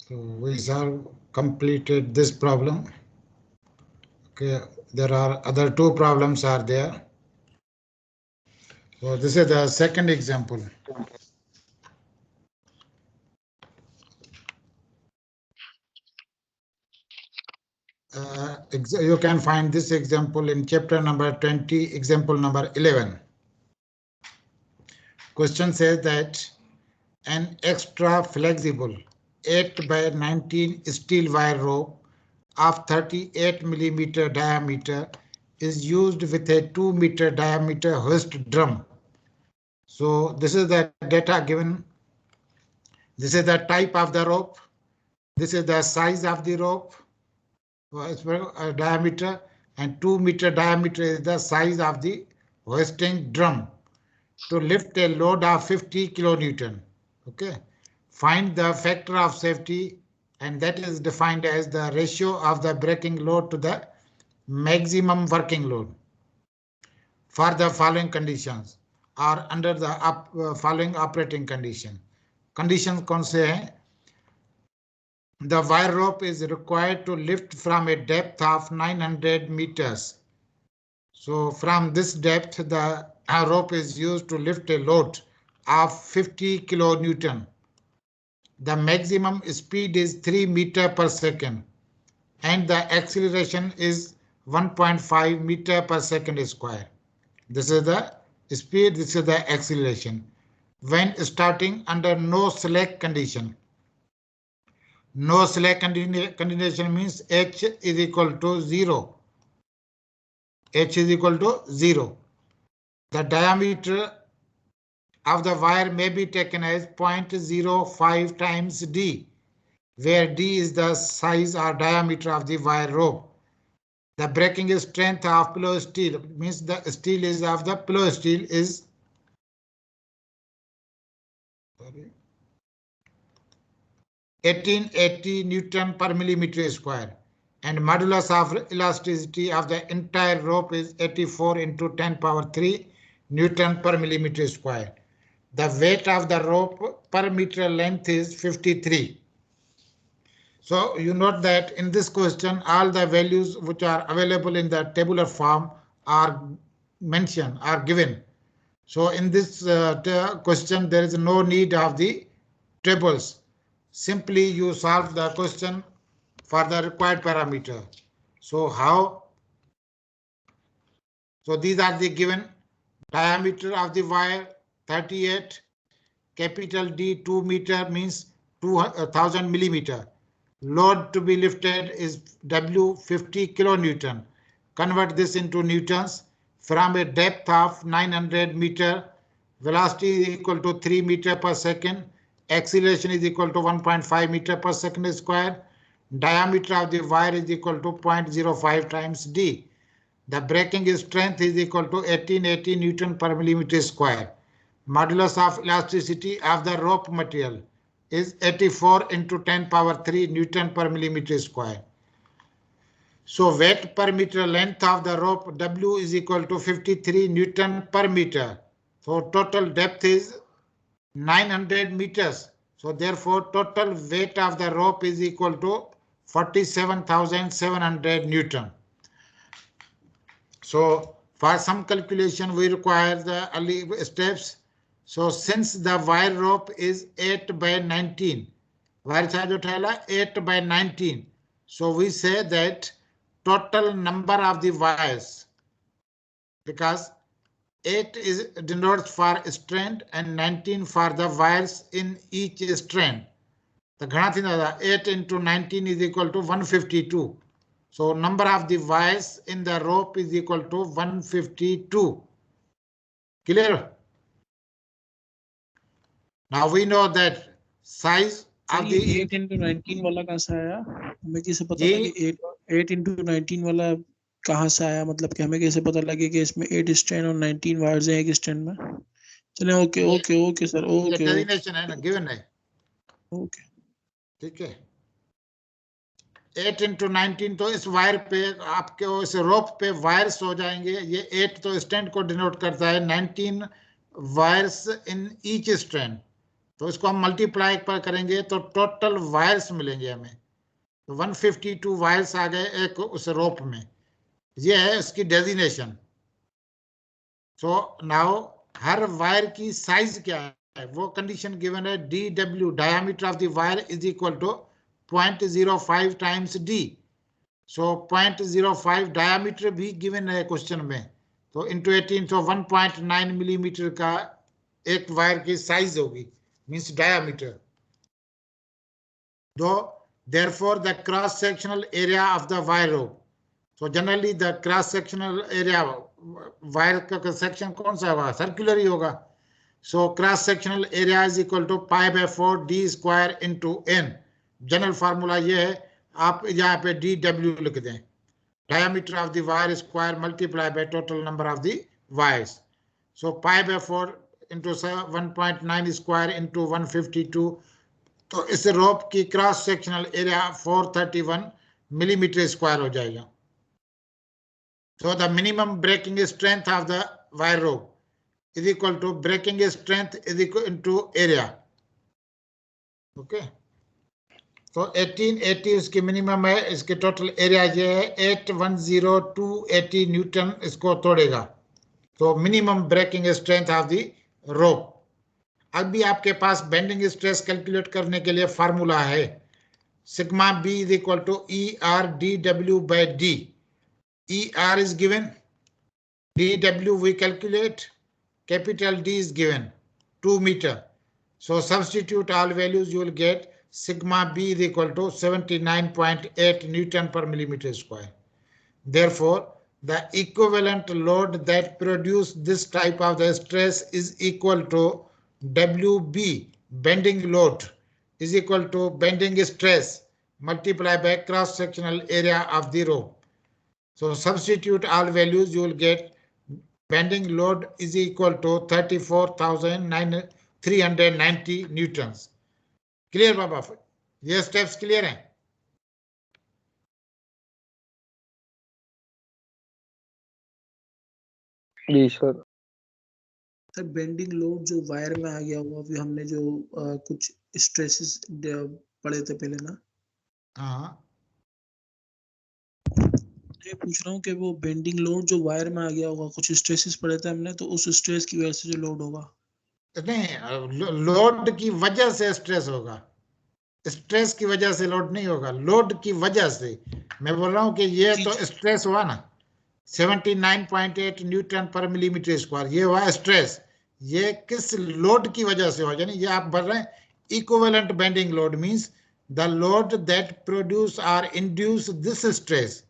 So we have completed this problem. Okay, there are other two problems are there. So this is the second example. You can find this example in chapter number 20, example number 11. Question says that an extra flexible 8 by 19 steel wire rope of 38 millimeter diameter is used with a 2 meter diameter hoist drum. So this is the data given. This is the type of the rope. This is the size of the rope, diameter, and 2 meter diameter is the size of the hoisting drum to lift a load of 50 kilonewton. Okay. Find the factor of safety, and that is defined as the ratio of the braking load to the maximum working load for the following conditions or under the following operating condition. Conditions कौन से हैं? The wire rope is required to lift from a depth of 900 meters. So from this depth, the rope is used to lift a load of 50 kilonewton. The maximum speed is 3 meter per second and the acceleration is 1.5 meter per second square. This is the speed, this is the acceleration. When starting under no slack condition. No slack condition means H is equal to 0. H is equal to 0. The diameter of the wire may be taken as 0.05 times D, where D is the size or diameter of the wire rope. The breaking strength of pillow steel means the steel is of the pillow steel is 1880 Newton per millimeter square, and modulus of elasticity of the entire rope is 84 into 10 power 3 Newton per millimeter square. The weight of the rope per meter length is 53. So you note that in this question, all the values which are available in the tabular form are mentioned, are given. So in this question, there is no need of the tables. Simply you solve the question for the required parameter. So how? So these are the given diameter of the wire 38, capital D 2 meter means 2000 millimeter. Load to be lifted is W 50 kilonewton. Convert this into newtons from a depth of 900 meter. Velocity is equal to 3 meter per second. Acceleration is equal to 1.5 meter per second square. Diameter of the wire is equal to 0.05 times D. The braking strength is equal to 1880 Newton per millimeter square. Modulus of elasticity of the rope material is 84 into 10 power 3 Newton per millimeter square. So weight per meter length of the rope W is equal to 53 Newton per meter. So total depth is 900 meters. So therefore total weight of the rope is equal to 47,700 Newton. So for some calculation we require the early steps. So since the wire rope is 8 by 19, wire charge 8 by 19. So we say that total number of the wires, because 8 is denotes for strand and 19 for the wires in each strand. The 8 into 19 is equal to 152. So number of the wires in the rope is equal to 152. Clear? Now we know that size of the 8 into 19 वाला कहाँ से आया? हमें कैसे पता लगे 8 into 19 वाला कहाँ से आया? मतलब कि हमें कैसे पता लगे कि इसमें 8 स्ट्रैंड और 19 वायर्स हैं एक स्ट्रैंड में? चलें ओके सर ओके डेफिनेशन है ना, गिवन है. ओके ठीक है. 8 into 19 तो इस वायर पे आपके इस रोप पे वायर्स हो जाएंगे. ये 8 तो स्ट्रैंड को डिनोट करता है. 19 वायर्स इन ईच स्ट्रैंड. तो इसको हम मल्टीप्लाई पर करेंगे तो टोटल वायर्स मिलेंगे हमें। तो 152 वायर्स आ गए एक उस रोप में, ये है इसकी डेजिनेशन। सो नाउ हर वायर की साइज क्या है, वो कंडीशन गिवन है, D W diameter of the wire is equal to 0.05 times D. So 0.05 diameter भी गिवन है क्वेश्चन में, तो इंटू 18, सो 1.9 मिलीमीटर का एक वायर की साइज होगी, मींस डायमीटर। दो therefore the cross sectional area of the wire rope, so generally the cross sectional area wire का सेक्शन कौन सा होगा, सर्कुलर ही होगा। So cross sectional area is equal to pi by 4 D square into N. General formula ये है, आप यहाँ पे डी डब्ल्यू लिख दें, diameter of the wire square multiply by total number of the wires. So pi by 4 into 1.9 square into 152, तो इस rope की cross sectional area 431 millimetre square हो जाएगा। So the minimum breaking strength of the wire rope is equal to breaking strength is equal into area. Okay. So 1880 इसकी minimum है, इसके total area ये है 810280 न्यूटन इसको तोड़ेगा। तो minimum breaking strength of the rope. अभी आपके पास बेंडिंग स्ट्रेस कैलकुलेट करने के लिए फार्मूला है, sigma B is equal to E R D W by D. ER is given, DW we calculate, capital D is given 2 meter. So substitute all values, you will get sigma B is equal to 79.8 Newton per millimeter square. Therefore, the equivalent load that produce this type of the stress is equal to WB, bending load, is equal to bending stress multiplied by cross sectional area of the rope. So substitute all values, you will get bending load is equal to 34,390 newtons. Clear बाबा? ये steps clear हैं? जी sir. Sir bending load जो wire में आ गया हुआ, अभी हमने जो कुछ स्ट्रेसेस पढ़े थे पहले ना। हाँ, ये पूछ रहा हूँ कि वो बेंडिंग लोड जो वायर में आ गया होगा, कुछ स्ट्रेसेस पढ़े थे हमने, तो उस स्ट्रेस की वजह से जो लोड होगा। नहीं, लोड की वजह से स्ट्रेस होगा, स्ट्रेस की वजह से लोड नहीं होगा, लोड की वजह से। मैं बोल रहा हूँ कि ये तो स्ट्रेस हुआ ना, 79.8 न्यूटन पर मिलीमीटर स्क्वायर, ये हुआ स्ट्रेस। ये किस लोड की वजह से हुआ, यानी ये आप बोल रहे हैं equivalent bending load means the load that produce और इंड्यूस दिस स्ट्रेस,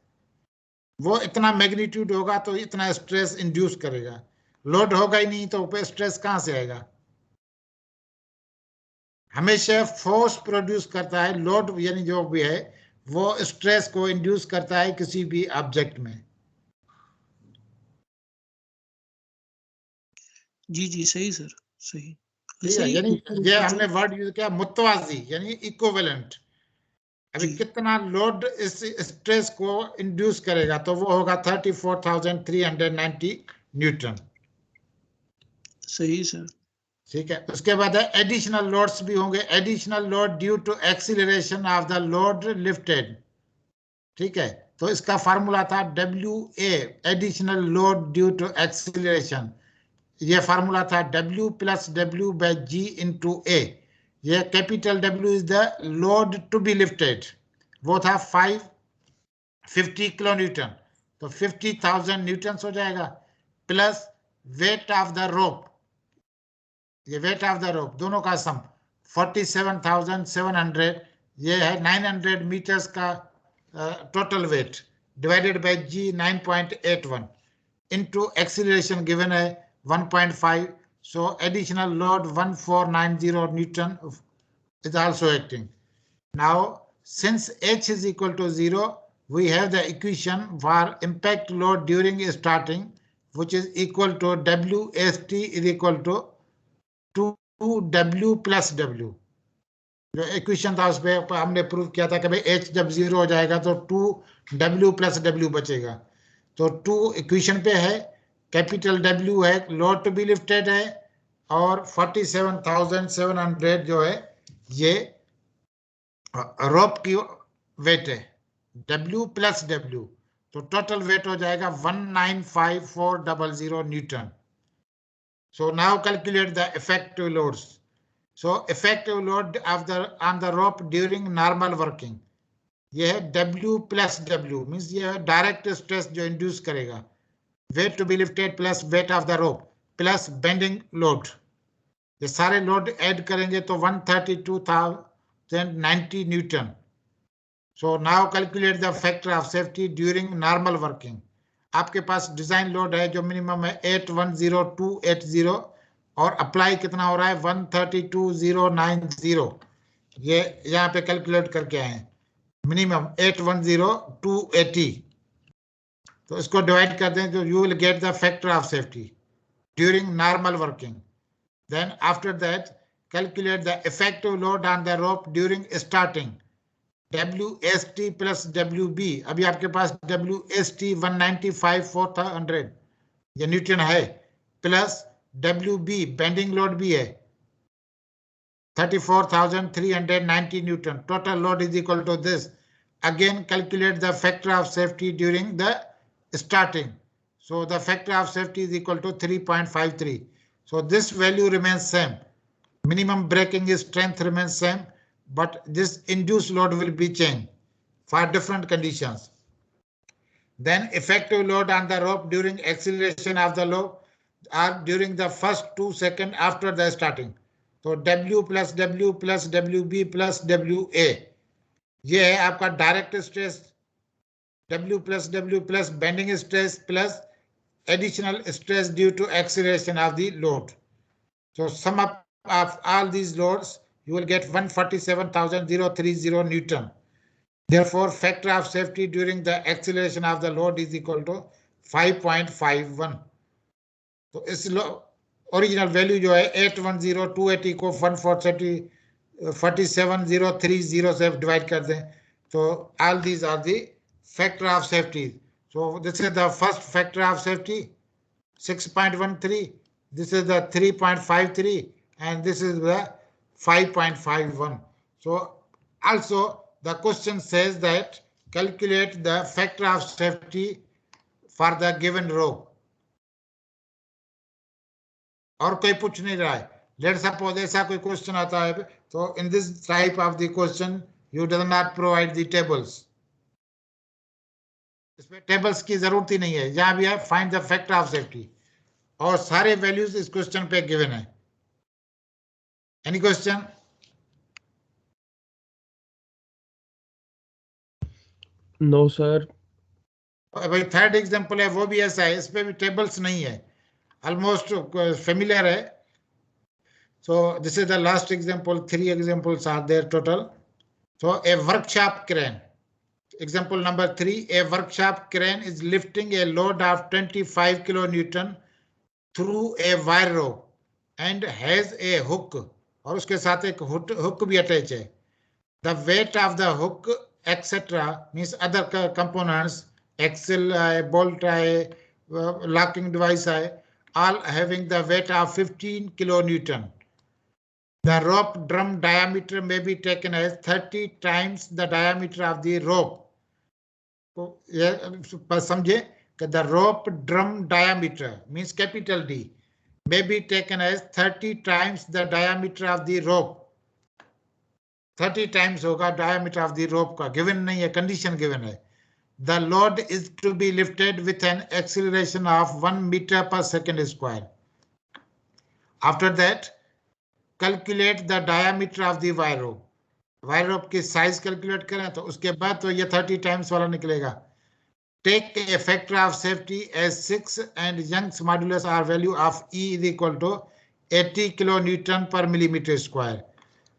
वो इतना मैग्नीट्यूड होगा तो इतना स्ट्रेस इंड्यूस करेगा। लोड होगा ही नहीं तो ऊपर स्ट्रेस कहां से आएगा? हमेशा फोर्स प्रोड्यूस करता है, लोड यानी जो भी है वो स्ट्रेस को इंड्यूस करता है किसी भी ऑब्जेक्ट में। जी जी सही सर, सही। यानी ये हमने वर्ड यूज किया मुतवाजी, यानी इक्विवेलेंट। अभी कितना लोड इस स्ट्रेस को इंड्यूस करेगा, तो वो होगा 34,390 न्यूटन। सही सर। ठीक है, उसके बाद एडिशनल लोड्स भी होंगे, additional load due to acceleration of the load lifted. ठीक है, तो इसका फार्मूला था WA, additional load due to acceleration. ये फार्मूला था W plus W by G into A। ये capital W is the load to be lifted, वो था 550 किलो न्यूटन, तो 50,000 न्यूटन हो जाएगा, प्लस वेट ऑफ द रोप, ये वेट ऑफ द रोप दोनों का सम 47,700, ये है 900 मीटर्स का total weight, divided by G 9.81 into acceleration given है 1.5, so additional load 1490 Newton is also acting. Now since H is equal to 0, we have the equation for impact load during starting, which is equal to WST is equal to 2W plus W. जो equation था उस पर हमने prove किया था कि भाई H जब 0 हो जाएगा तो 2W plus W बचेगा। तो 2 इक्वेशन पे है, कैपिटल W है, लोड टू बी लिफ्टेड है, और 47,700 जो है ये रोप की वेट है, W प्लस W, तो टोटल वेट हो जाएगा 195400 Newton. So now calculate the effective loads. So effective load of on the rope during normal working. ये है W plus W, means ये है direct stress जो induce करेगा. Weight to be lifted plus weight of the rope plus bending load. ये सारे load add करेंगे तो 132,090 Newton. So now calculate the factor of safety during normal working. आपके पास design load है जो मिनिमम है 810280 और अप्लाई कितना हो रहा है 132,090. ये यहाँ पे कैलकुलेट करके आए हैं, मिनिमम 810280. तो इसको डिवाइड कर दें तो you will get the factor of safety during normal working. Then after that calculate the effective load on the rope during starting. WST plus WB, अभी आपके पास WST 195,400 ये न्यूटन है, प्लस WB बेंडिंग लोड भी है 34,390 newton. Total load is equal to this. Again calculate the factor of safety during the starting. So the factor of safety is equal to 3.53. So this value remains same. Minimum breaking strength remains same, but this induced load will be changed for different conditions. Then effective load on the rope during acceleration of the rope or during the first 2 seconds after the starting. So W plus W plus WB plus WA. ये है आपका direct stress, W plus W plus bending stress plus additional stress due to acceleration of the load. So sum up of all these loads, you will get 147,030 Newton. Therefore, factor of safety during the acceleration of the load is equal to 5.51. तो इस original value जो है 810280 को 147,030 से divide कर दें तो all these are the factor of safety. So this is the first factor of safety 6.13. This is the 3.53 and this is the 5.51. So also the question says that calculate the factor of safety for the given rope. और कोई पूछ नहीं रहा है. Let's suppose ऐसा कोई question आता है तो in this type of the question you do not provide the tables. इसमें टेबल्स की जरूरत ही नहीं है, जहां भी है find the factor of safety और सारे वैल्यूज इस क्वेश्चन पे गिवन है. Any question? No sir. भाई थर्ड एग्जांपल है वो भी ऐसा है, इस पे भी टेबल्स नहीं है, ऑलमोस्ट फेमिलियर है. So this is the last example. 3 examples are there total. So a workshop crane. Example number 3, a workshop crane is lifting a load of 25 kilonewton through a wire rope and has a hook. और उसके साथ एक hook भी attach है. The weight of the hook etc. means other components, axle है, bolt है, locking device है, all having the weight of 15 kilonewton. The rope drum diameter may be taken as 30 times the diameter of the rope. तो ये समझे कि the rope drum diameter means capital D may be taken as 30 times the diameter of the rope. 30 times होगा diameter of the rope का. Given नहीं है, condition given है. The load is to be lifted with an acceleration of 1 meter per second square. After that, calculate the diameter of the wire rope. Wire rope की size calculate करें तो उसके बाद तो ये 30 टाइम्स वाला निकलेगा. Take a factor of safety as 6 and Young's modulus or value of E is equal to 80 kilo newton पर millimetre square.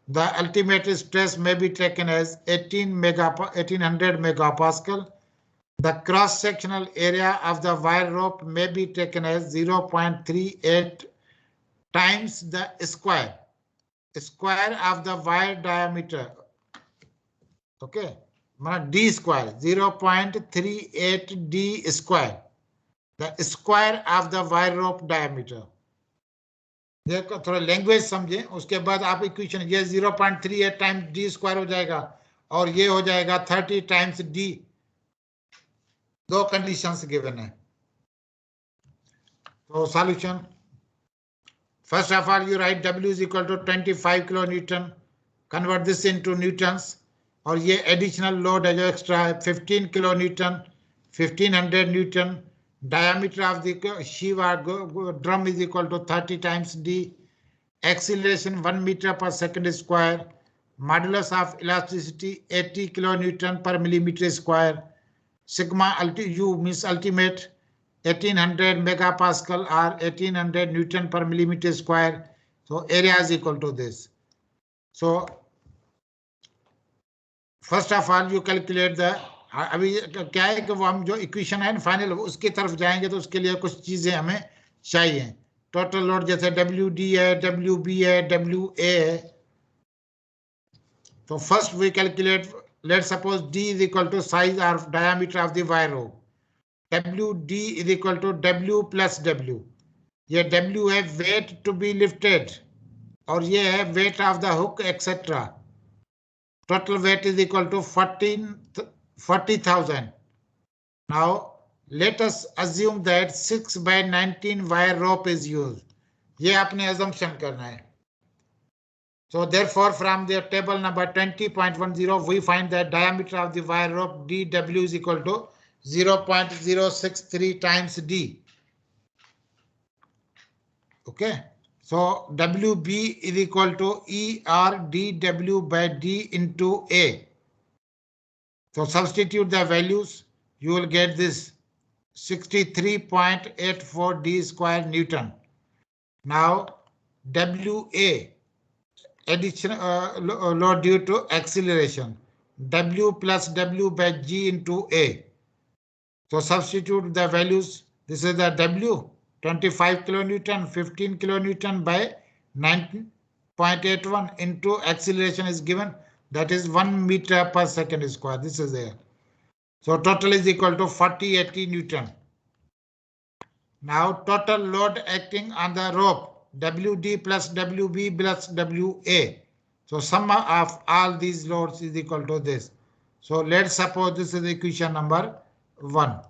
The ultimate stress may be taken as 1800 megapascal. The cross sectional area of the wire rope may be taken as 0.38 times the square of the wire diameter. Okay, D square 0.38 D square, the square of the wire rope diameter. देखो थोड़ा language समझें, उसके बाद आप equation, ये 0.38 times D square हो जाएगा और ये हो जाएगा 30 टाइम्स डी। दो कंडीशंस गिवन है। तो solution, first of all you write W is equal to 25 kilo newton, convert this into newtons, और ये एडिशनल लोड है जो एक्स्ट्रा है 15 kilo newton, 1500 newton. Diameter of the sheave drum is equal to 30 times D. Acceleration 1 meter per second square. Modulus of elasticity 80 kilonewton per millimeter square. Sigma U means ultimate 1800 megapascal or 1800 Newton per millimeter square. So area is equal to this. So first of all you calculate the, अभी क्या है कि वो हम जो equation है final उसकी तरफ जाएंगे तो उसके लिए कुछ चीजें हमें चाहिए। टोटल लोड जैसे WD है, WB है, WA है। So first we calculate, let's suppose D is equal to size or diameter of the wire rope. WD is equal to W plus W. ये W है weight to be lifted और ये है weight of the hook etc. Total weight is equal to 40,000. Now let us assume that 6 by 19 wire rope is used. ये आपने assumption करना है. So therefore, from the table number 20.10, we find that diameter of the wire rope DW is equal to 0.063 times D. Okay. So WB is equal to ER DW by D into A. So substitute the values, you will get this 63.84 D square Newton. Now WA, addition load due to acceleration, W plus W by G into A. So substitute the values. This is the W, 25 kilonewton, 15 kilonewton by 19.81 into acceleration is given, that is 1 meter per second square. This is there. So total is equal to 4080 Newton. Now total load acting on the rope, WD plus WB plus WA. So sum of all these loads is equal to this. So let's suppose this is equation number 1.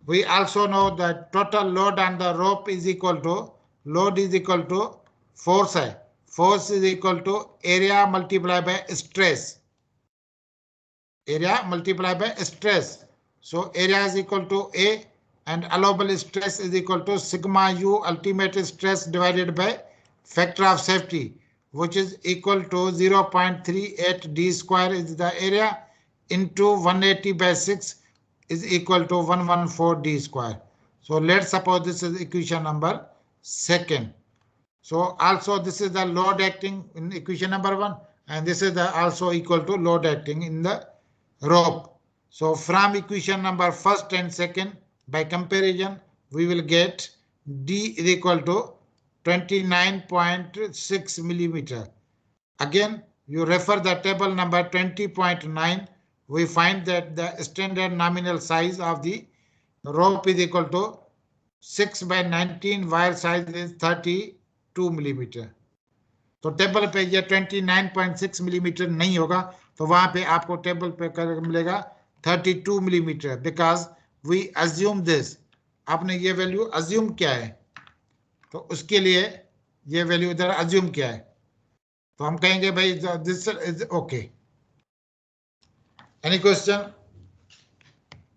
We also know that total load on the rope is equal to, load is equal to force. Force is equal to area multiplied by stress. Area multiplied by stress. So area is equal to A and allowable stress is equal to sigma U ultimate stress divided by factor of safety, which is equal to 0.38 D square is the area into 180 by 6 is equal to 114 D square. So let's suppose this is equation number 2. So also this is the load acting in equation number 1 and this is the also equal to load acting in the rope. So from equation number 1st and 2nd, by comparison, we will get D is equal to 29.6 millimeter. Again, you refer the table number 20.9. We find that the standard nominal size of the rope is equal to 6 by 19, wire size is 32 millimeter. तो table पे ये 29.6 millimetre नहीं होगा, तो वहां पे आपको table पे मिलेगा 32 millimetre, because we assume this. आपने ये वैल्यू अज्यूम किया है, तो उसके लिए ये वैल्यू इधर अज्यूम किया है, तो हम कहेंगे भाई this is okay. Any question?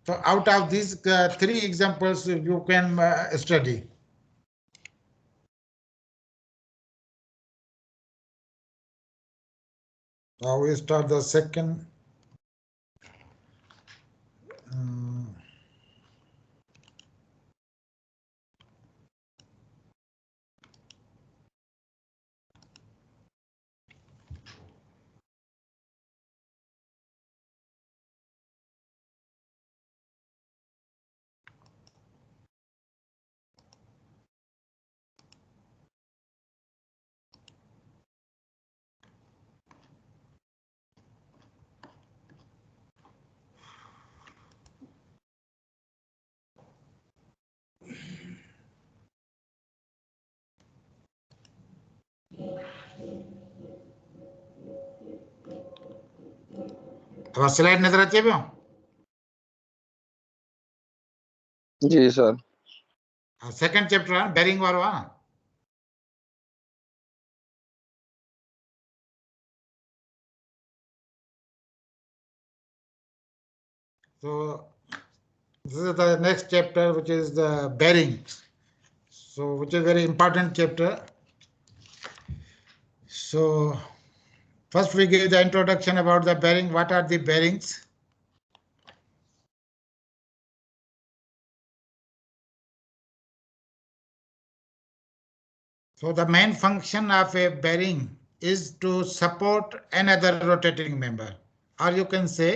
तो out of this 3 examples you can study. Now we start the second. अब स्लाइड नजर अचे पियो? जी सर। सेकंड चैप्टर आहे बेरिंग वारो आहे। So this is the next chapter, which is the bearing. So which is very important chapter. So first we give the introduction about the bearing. What are the bearings? So the main function of a bearing is to support another rotating member, or you can say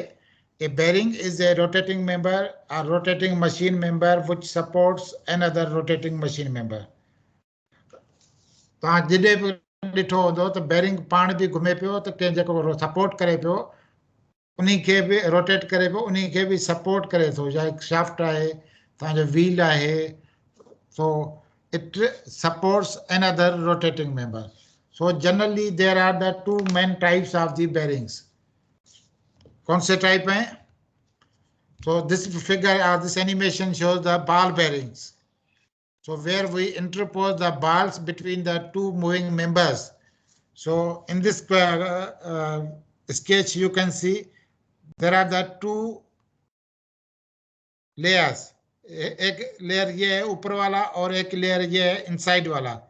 a bearing is a rotating member, a rotating machine member which supports another rotating machine member. तव्हां जॾहिं बि ॾिठो हूंदो त bearing पाण बि घुमे पियो त कंहिं जेको सपोर्ट करे पियो उन खे बि रोटेट करे पियो, उन खे बि सपोर्ट करे थो, या शाफ्ट आहे, तव्हांजो व्हील आहे, so it supports another rotating member. So generally there are the two main types of the bearings. कौन से टाइप हैं? So this figure or this animation shows the ball bearings. So where we interpose the balls between the two moving members. So in this sketch you can see there are the two layers. एक layer ये है ऊपर वाला और एक layer ये है inside वाला.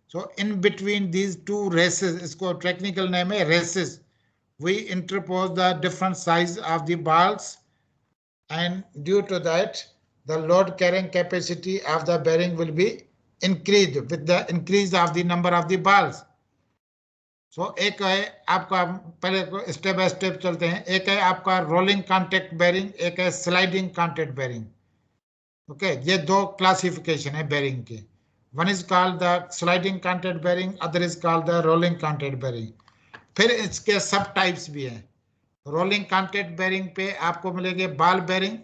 So in between these two races, इसको technical name है races, we interpose the different size of the balls, and due to that the load carrying capacity of the bearing will be increased with the increase of the number of the balls. So एक है आपका, पहले step by step चलते हैं. एक है आपका rolling contact bearing, एक है स्लाइडिंग कॉन्टैक्ट बेरिंग. ओके, ये दो क्लासिफिकेशन है बेरिंग के. One is called the sliding contact bearing, other is called the rolling contact bearing. फिर इसके सब टाइप्स भी हैं. रोलिंग कॉन्टैक्ट बेरिंग पे आपको मिलेंगे बॉल बेरिंग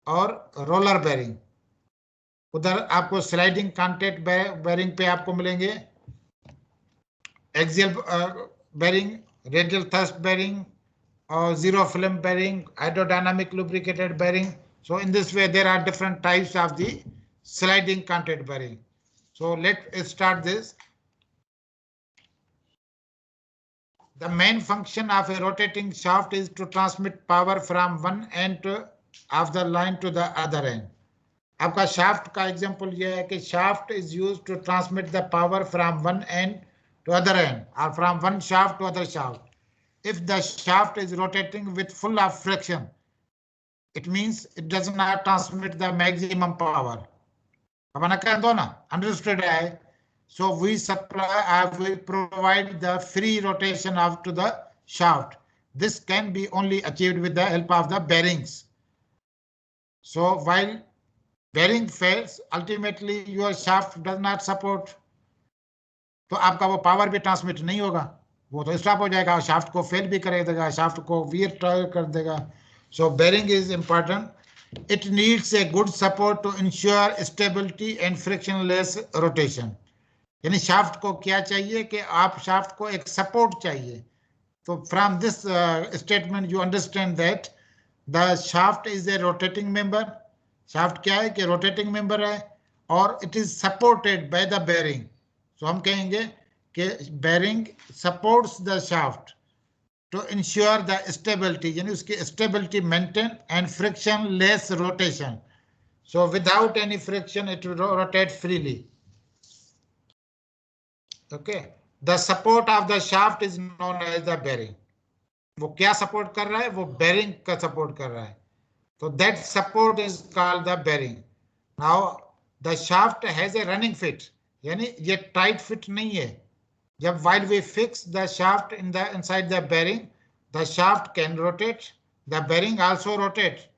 और रोलर बेरिंग. उधर आपको स्लाइडिंग कॉन्टैक्ट बेरिंग पे आपको मिलेंगे axial bearing, radial thrust bearing और zero film bearing, hydrodynamic lubricated bearing. So in this way there are different types of the sliding contact bearing. So let's start this. The main function of a rotating shaft is to transmit power from one end of the line to the other end. आपका shaft का example ये है कि shaft is used to transmit the power from one end to other end, or from one shaft to other shaft. If the shaft is rotating with full of friction, it means it does not transmit the maximum power. Understood? So we supply, we provide the free rotation of to the shaft. This can be only achieved with the help of the bearings. So while bearing fails, ultimately your shaft does not support. तो आपका वो power भी transmit नहीं होगा, वो तो stop हो जाएगा, शाफ्ट को फेल भी कर देगा, शाफ्ट को वियर कर देगा. So bearing is important. It needs a good support to ensure stability and frictionless rotation. यानी शाफ्ट को क्या चाहिए कि आप शाफ्ट को एक सपोर्ट चाहिए. तो from this statement you understand that the shaft is a rotating member. Shaft क्या है कि रोटेटिंग मेंबर है और it is supported by the bearing. So हम कहेंगे कि bearing supports the shaft to ensure the stability, यानी उसकी stability maintain and frictionless rotation. So without any friction it will rotate freely. Okay, the support of the shaft is known as the bearing. वो क्या support कर रहा है? वो bearing का support कर रहा है. So that support is called the bearing. Now the shaft has a running fit, यानी ये tight fit नहीं है. जब while we fix the shaft in the inside the bearing, the shaft can rotate, the bearing also rotates.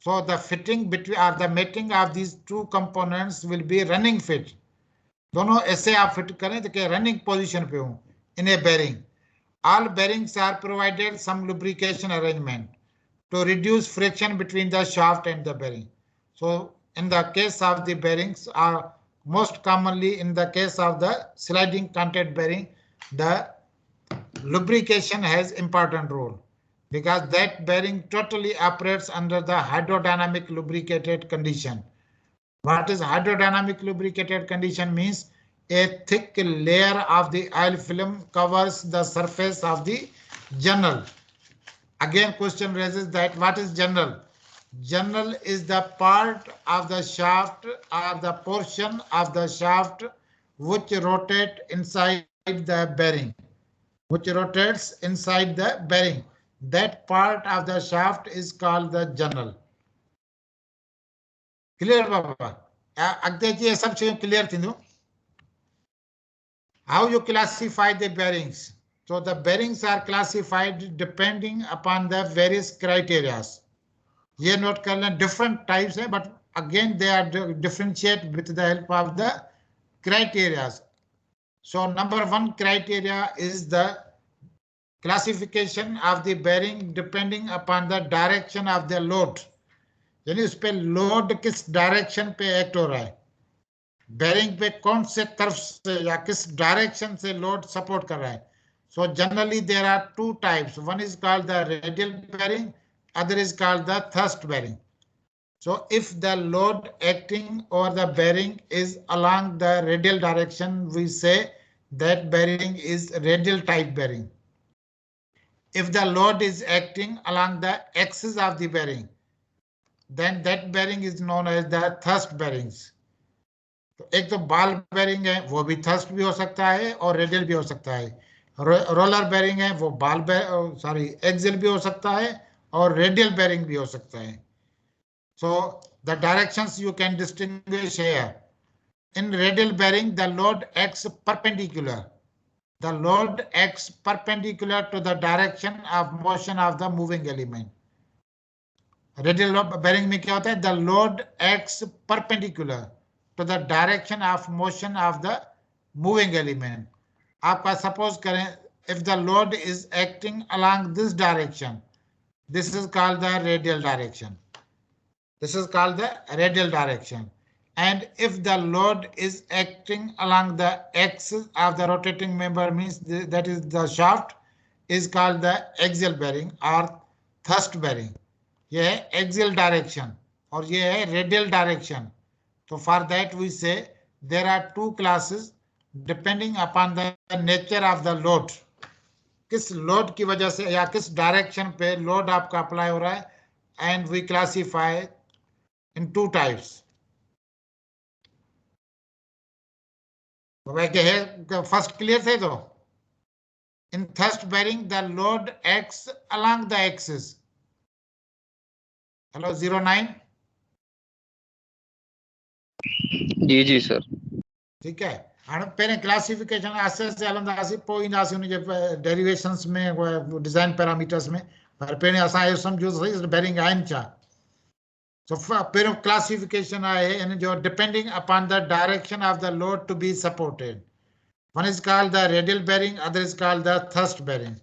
So the fitting between or the mating of these two components will be running fit. दोनों ऐसे आप fit करें तो कि running position पे हो in a bearing. All bearings are provided some lubrication arrangement to reduce friction between the shaft and the bearing. So in the case of the bearings, most commonly in the case of the sliding contact bearing, the lubrication has important role because that bearing totally operates under the hydrodynamic lubricated condition. What is hydrodynamic lubricated condition means? A thick layer of the oil film covers the surface of the journal. Again, question raises that what is journal? Journal is the part of the shaft or the portion of the shaft which rotate inside the bearing. Which rotates inside the bearing. That part of the shaft is called the journal. Clear, Baba? Agdeji, sab cheez clear thinu. How you classify the bearings? So the bearings are classified depending upon the various criteria. ये note कर लें, different types है, but again they are differentiate with the help of the criteria. So number one criteria is the classification of the bearing depending upon the direction of the load. यानी उस पे load किस direction पे act हो रहा है, bearing पे कौन से तरफ से या किस डायरेक्शन से लोड सपोर्ट कर रहा है. So generally there are two types. One is called the radial bearing, other is called the thrust bearing. So if the load acting over the bearing is along the radial direction, we say that bearing is radial type bearing. If the load is acting along the axis of the bearing, then that bearing is known as the thrust bearings. तो एक तो ball bearing है, वो भी thrust भी हो सकता है और रेडियल भी हो सकता है. रोलर बेरिंग है, वो बॉल एक्सियल भी हो सकता है और रेडियल बेरिंग भी हो सकता है. So the directions you can distinguish here. In radial bearing, the load acts perpendicular. The load acts perpendicular to the direction of motion of the moving element. Radial bearing में क्या होता है? The load acts perpendicular to the direction of motion of the moving element. आपका suppose करें, if the load is acting along this direction, this is called the radial direction. This is called the radial direction. And if the load is acting along the axis of the rotating member, means that is the shaft, is called the axial bearing or thrust bearing. ये है axial direction और ये है radial direction. So for that we say there are two classes depending upon the nature of the load. किस load की वजह से या किस direction पे load आपका apply हो रहा है, and we classify in two types. First clear थे तो? In thrust bearing, the load acts along the axis. Hello, 09. जी सर. ठीक है. हाणे पहिरें क्लासिफिकेशन आस्ते आस्ते हलंदासीं, पोइ ईंदासीं उनजे डेरिवेशंस में, डिज़ाइन पैरामीटर्स में. पर पहिरें असां इहो सम्झोसीं बेरिंग आहिनि छा. So पहिरियों क्लासिफिकेशन आहे इन जो depending upon the direction of the load to be supported. One is called the radial bearing, other is called the thrust bearing.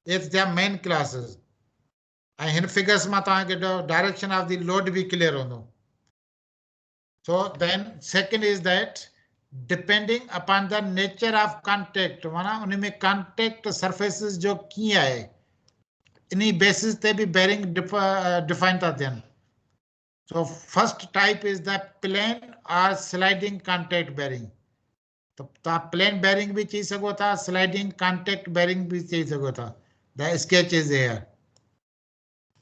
It's their main classes. And in figures में तव्हांखे direction of the load भी clear होंदो. So then second is that depending upon the nature of contact, माना उनमें contact surfaces जो कीअं आहे, इन्ही basis ते भी bearing define था थियनि. So first type is the plane or sliding contact bearing. तो तव्हां प्लेन बेरिंग भी चई सघो था, स्लाइडिंग कॉन्टेक्ट बेरिंग भी चई सघो था. The sketch is here,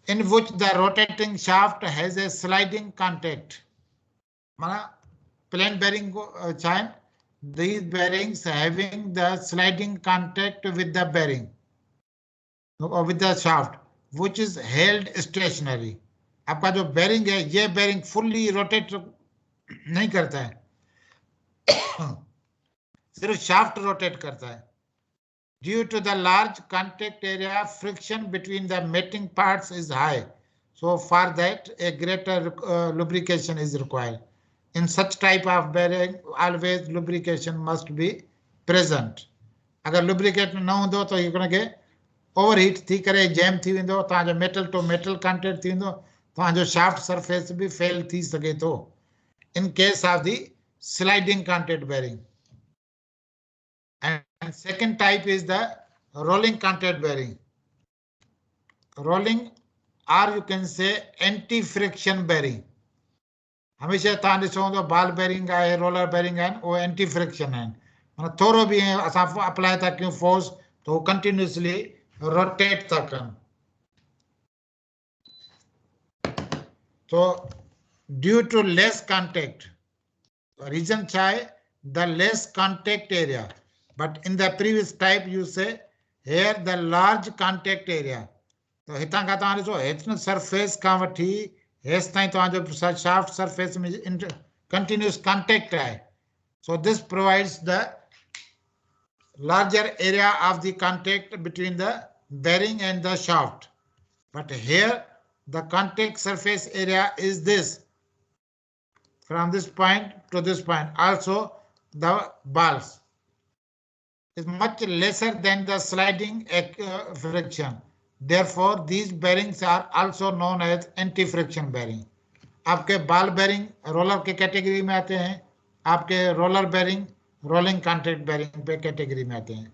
in which the rotating shaft has a sliding contact. माना प्लेन बेरिंग को चाहें, these bearings having the sliding contact with the bearing or with the shaft, which is held stationary. आपका जो bearing है, ये bearing fully rotate नहीं करता है, सिर्फ शाफ्ट रोटेट करता है. Due to the large contact area, friction between the mating parts is high. So for that, a greater lubrication is required. In such type of bearing, always lubrication must be present. अगर lubricate न हूंदो तो हिनखे overheat थी करे jam थी वेंदो, तव्हांजो metal to metal contact थी वेंदो, तव्हांजो shaft surface भी fail थी सघे थो. In case of the sliding contact bearing. And second type is the rolling contact bearing. Rolling, or you can say anti-friction bearing. हमेशा तव्हां ॾिसो त बॉल बेरिंग आहे, रोलर बेरिंग आहिनि, उहे एंटी फ्रिक्शन आहिनि, माना थोरो बि असां अप्लाई था कयूं फोर्स त उहो कंटिन्यूसली रोटेट था कनि. So due to less contact, reason छा आहे, the less contact area, but in the previous type you say here the large contact area. तो हितां खां तव्हां ॾिसो हिन सरफेस खां वठी हेसि ताईं तव्हांजो शाफ्ट सरफेस में कंटिन्यूस कॉन्टेक्ट आहे. So this provides the larger area of the contact between the bearing and the shaft. But here the contact surface area is this, from this point to this point. Also the balls is much lesser than the sliding friction. Therefore these bearings are also known as anti-friction bearing. आपके ball bearing roller के category में आते हैं, आपके roller bearing rolling contact bearing पे category में आते हैं.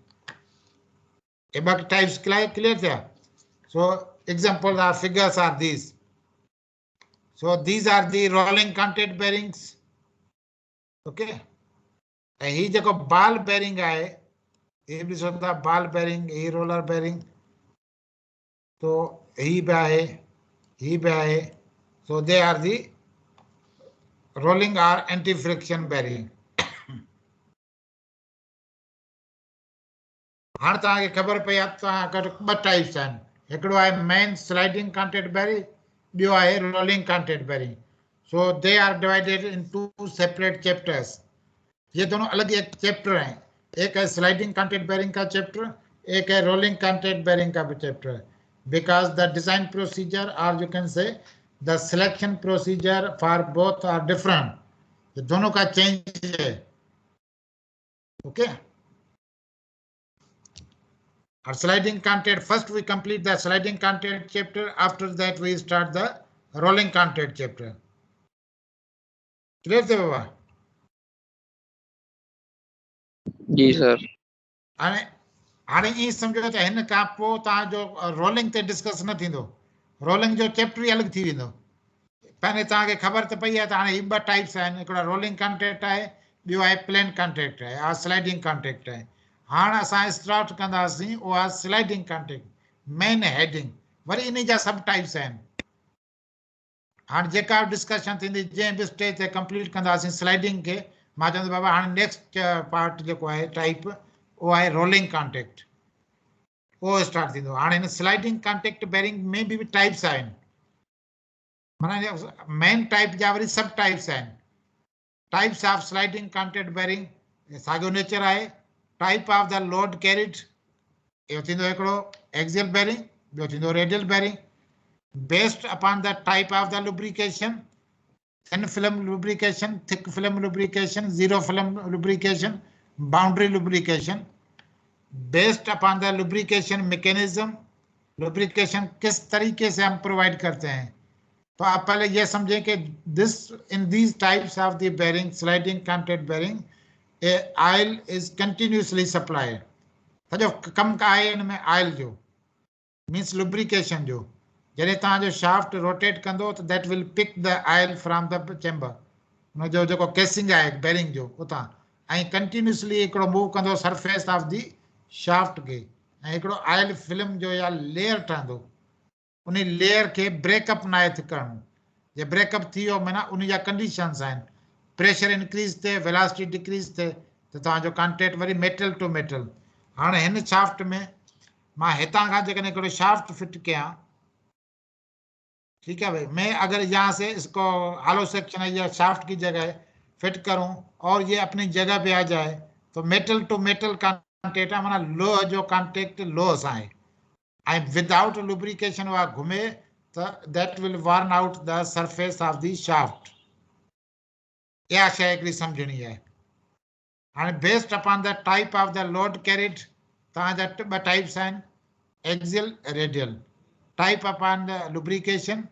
ये बाकी types clear थे. So examples or figures are these. So these are the rolling contact bearings. Okay. ही जेको ball bearing आहे, ये भी सोचता ball bearing, ये roller bearing. तो ही भी आहे, ही भी आहे. So they are the rolling or anti-friction bearing. हाणे तव्हांखे ख़बर पई आहे तव्हां ॿ टाइप्स आहिनि. हिकिड़ो आहे मेन स्लाइडिंग कॉन्टेक्ट बेरिंग, ॿियो आहे rolling contact bearing. So they are divided in 2 separate chapters. ये दोनों अलग एक चैप्टर हैं. एक है स्लाइडिंग कॉन्टेक्ट बेरिंग का चैप्टर, एक है रोलिंग कॉन्टेक्ट बेरिंग का भी chapter. Because the design procedure और you can say the selection procedure for both are different. ये दोनों का चेंज है. Okay. Our sliding contact, first we complete the sliding contact chapter, after that we start the rolling contact chapter. Clear the baba? जी sir. हाणे ई समझो त हिन खां पोइ तव्हांजो रोलिंग ते डिस्कस न थींदो. रोलिंग जो चैप्टर ई अलॻि थी वेंदो. पहिरीं तव्हांखे ख़बर त पई आहे त हाणे ही ॿ टाइप्स आहिनि. हिकिड़ो रोलिंग कॉन्टेक्ट आहे, ॿियो आहे प्लेन कॉन्टेक्ट आहे, आ स्लाइडिंग कॉन्टेक्ट आहे. हाँ असां स्टार्ट कंदासीं उहा स्लाइडिंग कॉन्टेक्ट मेन हेडिंग. वरी इन जा सब टाइप्स आहिनि. हाणे जेका डिस्कशन थींदी जंहिं बि स्टेज ते कंप्लीट कंदासीं स्लाइडिंग खे, मां चवंदो बाबा हाणे नेक्स्ट पार्ट जेको आहे टाइप उहो आहे रोलिंग कॉन्टेक्ट, उहो स्टार्ट थींदो. हाणे हिन स्लाइडिंग कॉन्टेक्ट बेरिंग में बि टाइप्स आहिनि. माना मेन टाइप जा वरी सब टाइप्स आहिनि. Types of sliding contact bearing साॻियो नेचर आहे. Type of the load carried, इहो थींदो हिकिड़ो एक्सियल बेरिंग, ॿियो थींदो radial bearing. Based upon the type of the lubrication, thin film lubrication, thick film lubrication, zero film lubrication, boundary lubrication. Based upon the lubrication mechanism, lubrication किस तरीके से हम provide करते हैं. तो आप पहले ये समझें कि this in these types of the bearing, sliding contact bearing, oil is continuously supplied. सॼो कमु आहे हिन में ऑयल जो, मीन्स लुब्रिकेशन जो. जॾहिं तव्हांजो शाफ्ट रोटेट कंदो त that will pick the oil from the chamber, हुनजो जेको केसिंग आहे बेरिंग जो उतां, ऐं कंटिन्यूसली हिकिड़ो मूव कंदो सरफेस ऑफ दी शाफ्ट खे, ऐं हिकिड़ो ऑयल फिल्म जो या लेयर ठहंदो. उन लेयर खे ब्रेकअप न आहे थी करणो. जे ब्रेकअप थी वियो माना उन जा कंडीशंस आहिनि. प्रेशर इंक्रीज थिए, वेलोसिटी डिक्रीज थिए त तव्हांजो कॉन्टेक्ट वरी मेटल टू मेटल. हाणे हिन शाफ्ट में मां हितां खां जेकॾहिं हिकिड़ो शाफ्ट फिट कयां, ठीक है भाई, मैं अगर यहाँ से इसको हालो सेक्शन या शाफ्ट की जगह फिट करूं और ये अपनी जगह पे आ जाए तो मेटल टू मेटल कॉन्टेक्ट है, माना लोह जो कॉन्टेक्ट लोह सां आहे. ऐं विदाउट लुब्रिकेशन उहा घुमे त that will wear out the surface of the shaft. इहा शइ हिकिड़ी सम्झणी आहे. हाणे based upon the type of the load carried तव्हांजा ॿ टाइप्स आहिनि, axial radial. Type upon the lubrication,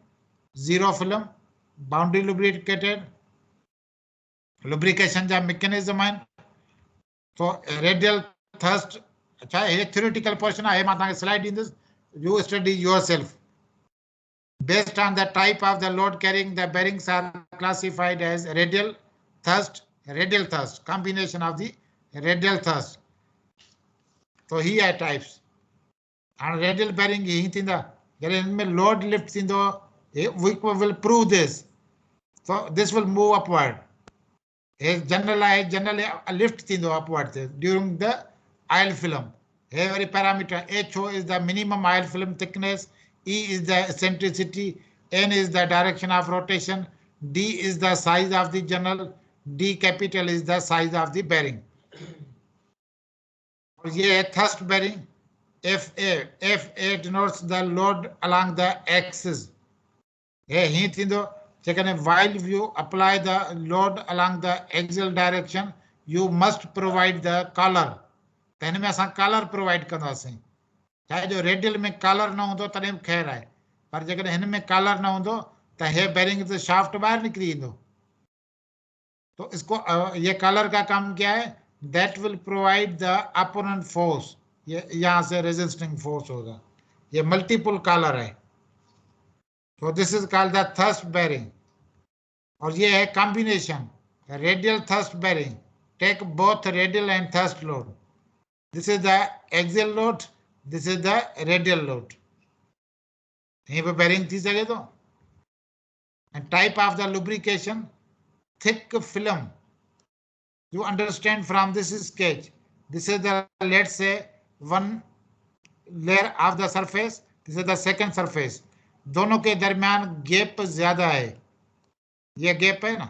zero film, boundary lubricated, lubrication जा mechanism है. So radial thrust. अच्छा ये theoretical portion है माता के slide in this. You study yourself. Based on the type of the load carrying, the bearings are classified as radial thrust, combination of the radial thrust. So here are types. And radial bearing ही थींदा. जॾहिं इनमें load lift थींदो, we will prove this. So this will move upward. Generally lift थींदो upward during the oil film. Every parameter HO is the minimum oil film thickness, E is the eccentricity, N is the direction of rotation, D is the size of the journal, D capital is the size of the bearing. और ये है thrust bearing. FA denotes the load along the axis. He थींदो जेकॾहिं while you apply the load along the axial direction, you must provide the collar. त हिन में असां collar provide कंदासीं. चाहे जो रेडियल में कॉलर न हूंदो तॾहिं बि ख़ैरु आहे, पर जेकॾहिं हिन में कॉलर न हूंदो त हे बेरिंग से शाफ्ट ॿाहिरि निकिरी ईंदो. तो इसको ये कॉलर का काम क्या है? That will provide the opponent force. ये यहाँ से रेजिस्टिंग फोर्स होगा. ये मल्टीपल कॉलर है. तो this is called the thrust bearing. और ये है combination radial thrust bearing. Take both radial and thrust load. This is the axial load. This is the radial load. यहीं पे bearing थी सके तो. And type of the lubrication, thick film. You understand from this sketch. This is the, let's say, one layer of the surface. This is the second surface. दोनों के दरमियान gap ज्यादा है. ये gap है ना.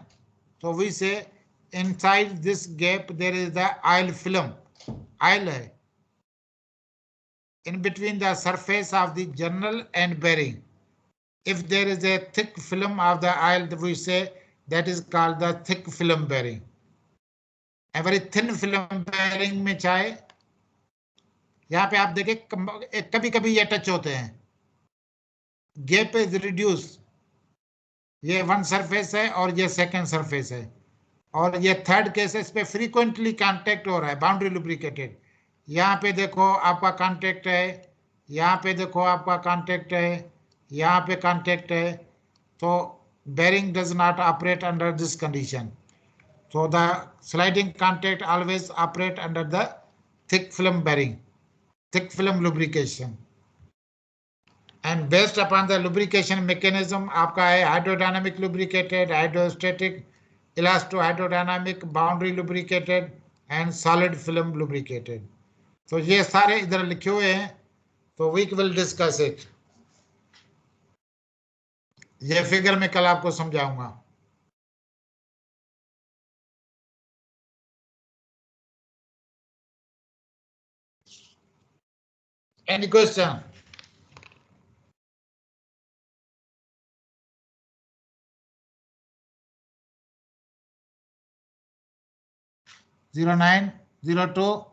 So we say inside this gap there is the oil film. Oil है. In between the surface of the journal and bearing. If there is a thick film of the oil, we say that is called the thick film bearing. A very thin film bearing में चाहे यहाँ पे आप देखें कभी कभी ये touch होते हैं. Gap is reduced. ये one surface है और ये second surface है. और ये थर्ड केस है, इस पे फ्रीक्वेंटली कांटेक्ट हो रहा है. Boundary lubricated. यहाँ पे देखो आपका कांटेक्ट है, यहाँ पे देखो आपका कांटेक्ट है, यहाँ पे कांटेक्ट है. तो bearing does not operate under this condition. So the sliding contact always operate under the thick film bearing, thick film lubrication. And based upon the lubrication mechanism आपका है hydrodynamic lubricated, hydrostatic, elasto-hydrodynamic, boundary lubricated and solid film lubricated. तो ये सारे इधर लिखे हुए हैं. तो we will discuss it. ये फिगर में कल आपको समझाऊंगा. Any question? Zero 0902